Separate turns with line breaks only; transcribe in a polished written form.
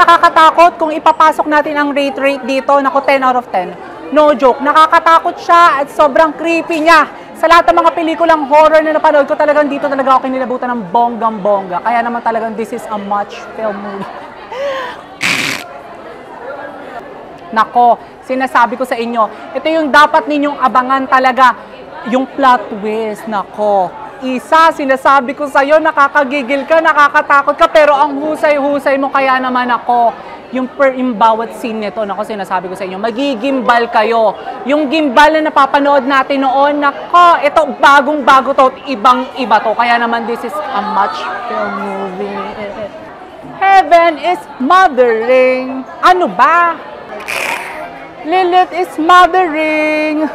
nakakatakot kung ipapasok natin ang rate dito. Naku, 10 out of 10. No joke. Nakakatakot siya at sobrang creepy niya. Sa lahat ng mga pelikulang horror na napanood ko, talagang dito talaga ako kinilabutan ng bonggang-bongga. Kaya naman talagang this is a much film movie. Nako, sinasabi ko sa inyo, ito yung dapat ninyong abangan talaga, yung plot twist. Nako, isa, sinasabi ko sa'yo, nakakagigil ka, nakakatakot ka, pero ang husay-husay mo, kaya naman ako, yung bawat scene nito, nako, sinasabi ko sa inyo, magigimbal kayo. Yung gimbal na napapanood natin noon, nako, ito, bagong-bago to, ibang-iba to, kaya naman this is a much film movie. Heaven is mothering. Ano ba? Lilith is mothering.